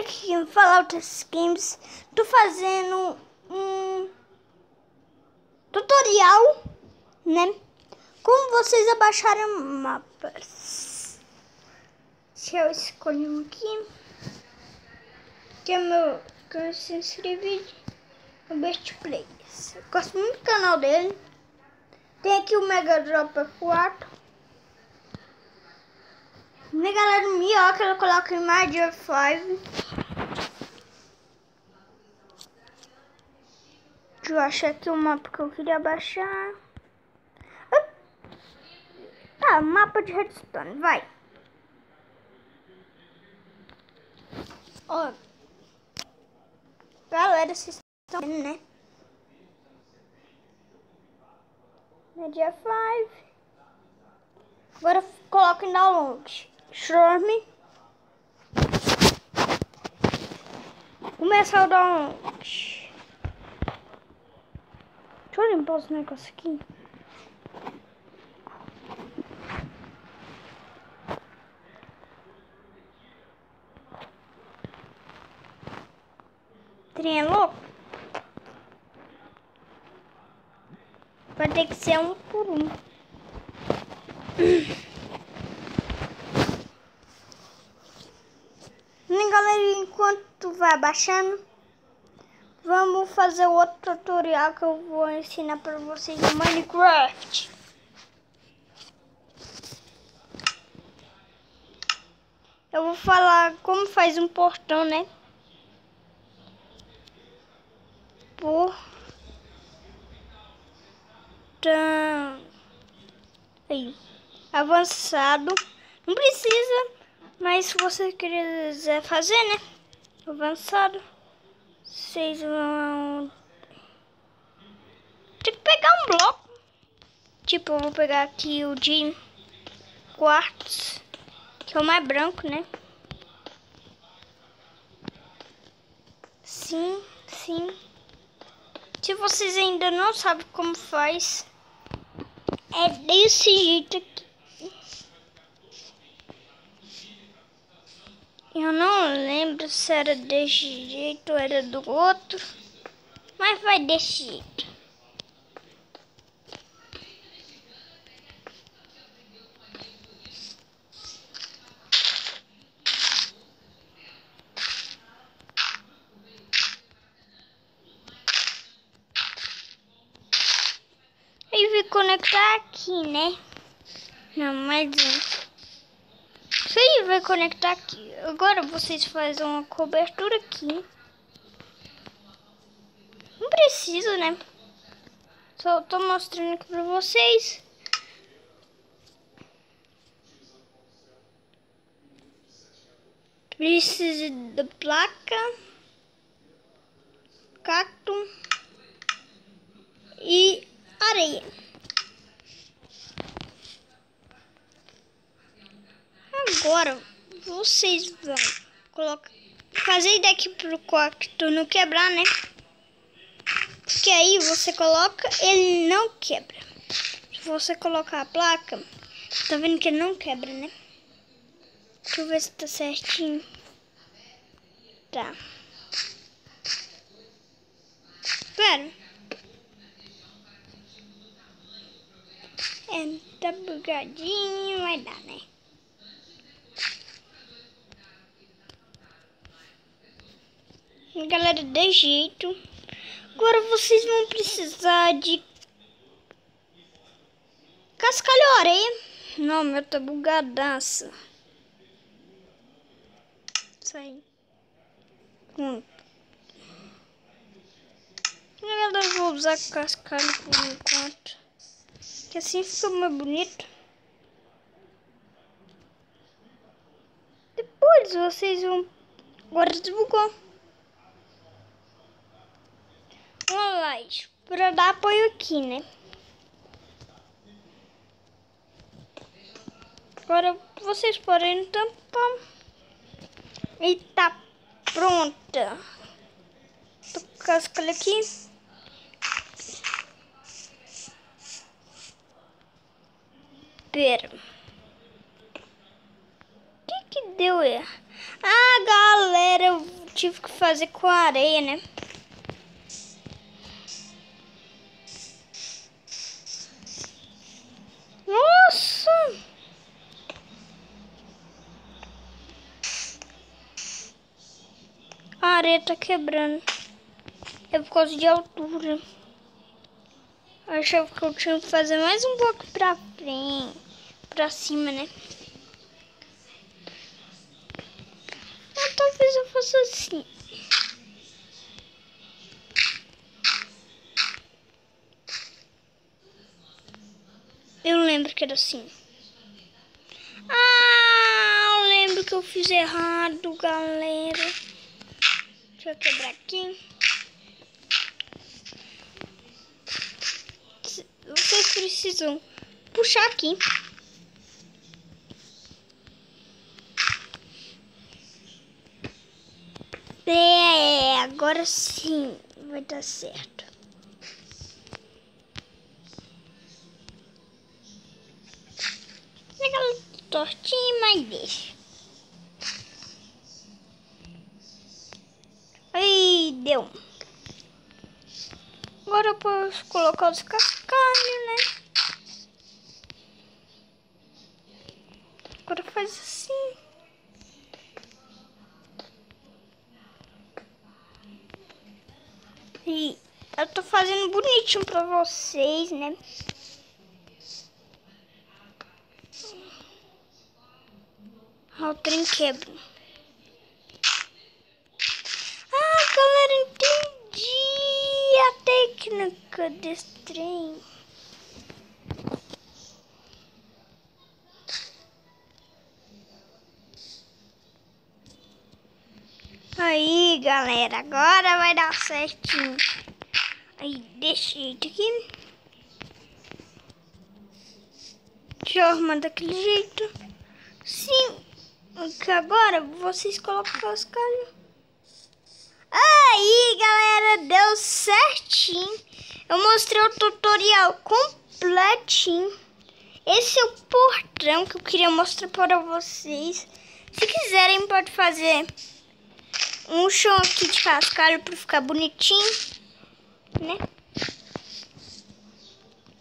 aqui em Fallout Games, tô fazendo um tutorial, né? Como vocês abaixarem mapas. Se eu escolher um aqui, que é meu, que eu se inscrevi no Best Players. Eu gosto muito do canal dele. Tem aqui o Mega Drop 4. Né, galera, minhoca, eu coloco em Major 5. Deixa eu achar aqui o mapa que eu queria baixar. Tá, mapa de redstone, vai. Ó, galera, vocês estão vendo, né? Media 5. Agora coloco em download. Storm. Começar o download. Deixa eu limpar os negócios aqui. Trem é louco? Vai ter que ser um por um. E galera, enquanto vai baixando, vamos fazer outro tutorial que eu vou ensinar para vocês no Minecraft. Eu vou falar como faz um portão, né? Aí, avançado. Não precisa, mas se você quiser fazer, né? Avançado. Vocês vão ter que pegar um bloco. Tipo, eu vou pegar aqui o de quartzo, que é o mais branco, né? Sim. Se vocês ainda não sabem como faz, é desse jeito aqui. Eu não lembro se era desse jeito ou era do outro, mas vai desse jeito. Aí vou conectar aqui, né? Não, mais um. Isso aí vai conectar aqui. Agora vocês fazem uma cobertura aqui. Não precisa, né? Só tô mostrando aqui pra vocês. Precisa da placa, cacto e areia. Agora vocês vão colocar, fazer daqui pro cacto não quebrar, né? Porque aí você coloca, ele não quebra. Se você colocar a placa, tá vendo que ele não quebra, né? Deixa eu ver se tá certinho. Tá. Espera. Tá bugadinho, vai dar, né? Galera, de jeito. Agora vocês vão precisar de cascalho ou areia. Não, meu tá bugadaça. Isso aí. Galera, eu vou usar cascalho por enquanto, que assim fica mais bonito. Depois vocês vão... Agora desbugou. Vamos lá, para dar apoio aqui, né? Agora vocês podem tampar. E tá pronta. Tô com cascalho aqui. Pera. O que deu erro? Ah, galera, eu tive que fazer com a areia, né? Nossa! A areia tá quebrando. É por causa de altura. Eu achava que eu tinha que fazer mais um pouco pra frente. Pra cima, né? Ah, talvez eu faça assim. Eu lembro que era assim. Ah, eu lembro que eu fiz errado, galera. Deixa eu quebrar aqui. Vocês precisam puxar aqui. Agora sim vai dar certo. Aquela tortinha, mas deixa. Aí, deu. Agora eu posso colocar os cascalhos, né? Agora faz assim. E eu tô fazendo bonitinho pra vocês, né? O trem quebra. Ah, galera, entendi a técnica desse trem. Aí, galera, agora vai dar certinho. Aí, desse jeito aqui. Deixa eu arrumar daquele jeito. Sim. Que agora vocês colocam o cascalho. Aí, galera, deu certinho. Eu mostrei o tutorial completinho. Esse é o portão que eu queria mostrar para vocês. Se quiserem, pode fazer um chão aqui de cascalho para ficar bonitinho, né?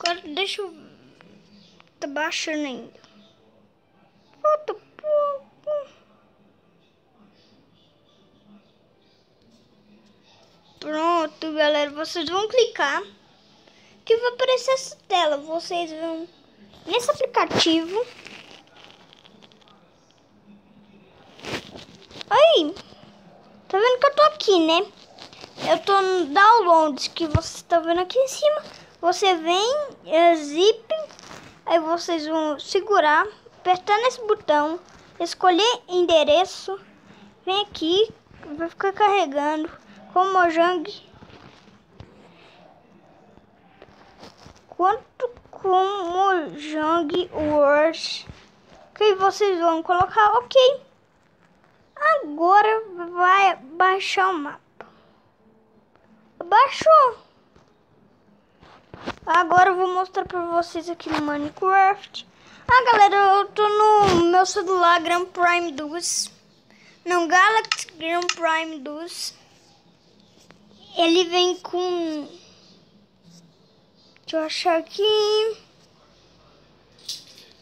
Agora deixa eu... Tá baixando ainda. Falta pouco. Pronto, galera. Vocês vão clicar que vai aparecer essa tela. Vocês vão nesse aplicativo. Aí, tá vendo que eu tô aqui, né? Eu tô no downloads que você está vendo aqui em cima. Você vem, zip, aí vocês vão segurar, apertar nesse botão, escolher endereço, vem aqui, vai ficar carregando com Mojang. Quanto com Mojang Words, que vocês vão colocar OK. Agora vai baixar o mapa. Baixou. Agora eu vou mostrar pra vocês aqui no Minecraft. Ah, galera, eu tô no meu celular Grand Prime 2. Não, Galaxy Grand Prime 2. Ele vem com... Deixa eu achar aqui.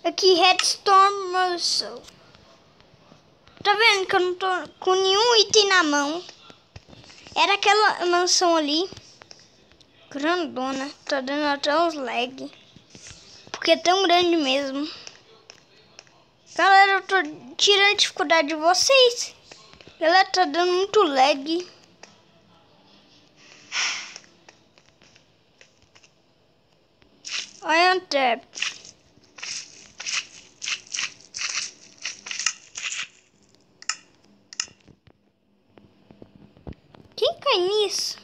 Aqui, Redstone Muscle. Tá vendo que eu não tô com nenhum item na mão. Era aquela mansão ali. Grandona. Tá dando até uns lag. Porque é tão grande mesmo. Galera, eu tô tirando a dificuldade de vocês. Galera, tá dando muito lag. Olha o trap. Quem cai nisso?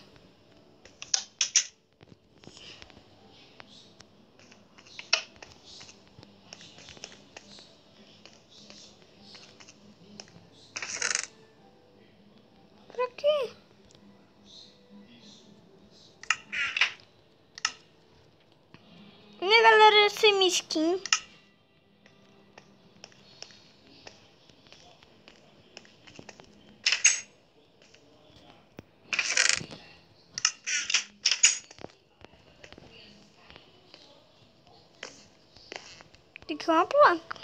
Pra quê? Minha galera, essa é minha skin. Tem que uma placa.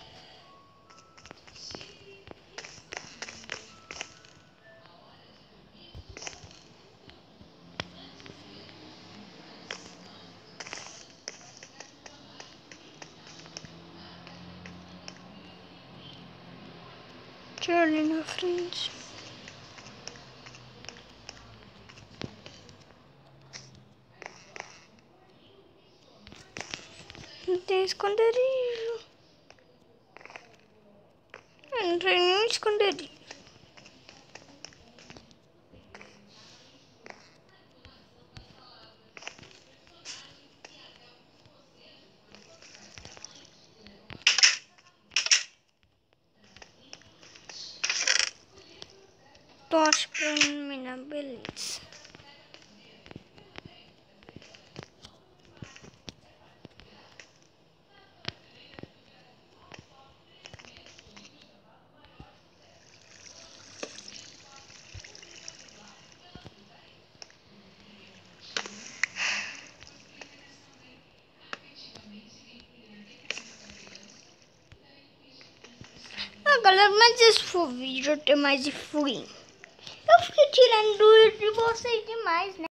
Tira ali na frente. Não tem esconderijo. Não tem nenhum esconderijo. Torce pra iluminar, beleza. Galera, mas esse foi o vídeo, tem mais de fui. Eu fiquei tirando dúvida de vocês demais, né?